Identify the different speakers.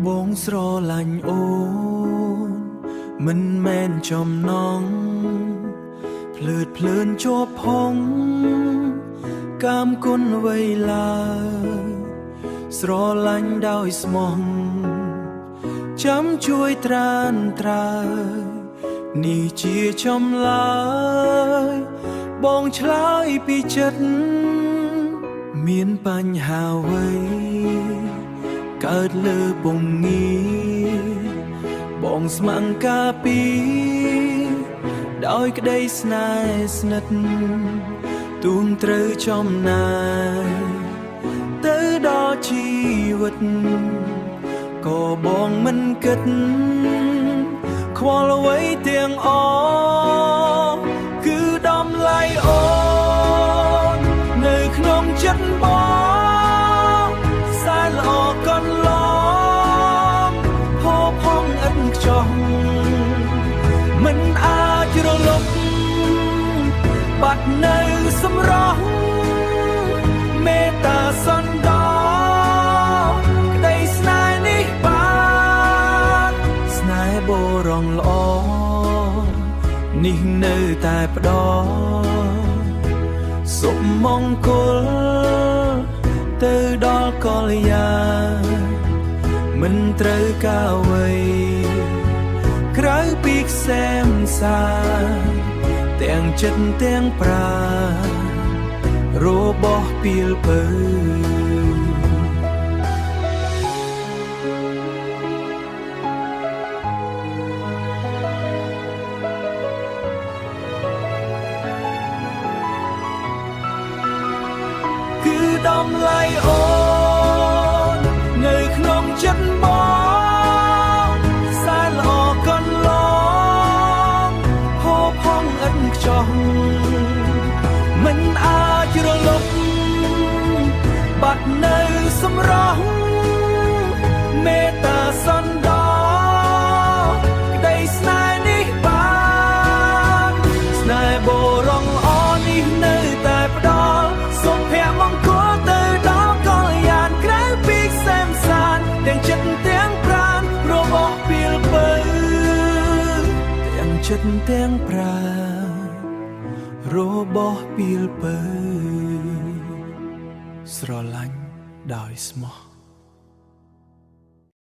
Speaker 1: បងស្រឡាញ់អូនមិនមែនចំណងភ្លើតភ្លើនជាប់ផងកាមគុណវៃឡើយស្រឡាញ់ដោយស្មោះចាំជួយត្រានត្រើយនេះជាចម្លើយបងឆ្លើយពីចិត្តមានបញ្ហាអ្វីកើតលើពងងារបងស្ម័គ្រការពីដោយក្តីស្នេហ៍ស្និទ្ធទូនត្រូវចំណាយទៅដល់ជីវិតក៏បងមិនគិតខ្វល់អ្វីទាំងអស់គឺដំឡៃអូននៅក្នុងចិត្តបងសែនល្អកន្លងផោផងឥតខ្ចោះមិនអាចរលត់បាត់នៅសម្រស់មេត្តាសន្តោក្តីស្នេហ៍នេះបានស្នេហ៍បរងល្អនេះនៅតែផ្ដល់សុខមង្គលទៅដល់កល្យាមិនត្រូវការអ្វីក្រៅពីខ្សែមសាទាំងចិត្តទាំងប្រាណរបស់ពីលពើគឺដំឡៃអូននៅក្នុងចិត្តបងសែនល្អកន្លងហូរផងឥតខ្ចោះមិនអាចរលត់បាត់នៅសម្រស់មេត្តាសន្តោក្តីស្នេហ៍នេះបានស្នេហ៍បរងល្អនេះនៅតែផ្ដល់សុភមង្គលទៅដល់កល្យានក្រៅពីខ្សែមសានទាំងចិត្តទាំងប្រាណរបស់ពីលពើទាំងចិត្តទាំងប្រាណរបស់ពីលពើស្រឡាញ់ដោយស្មោះ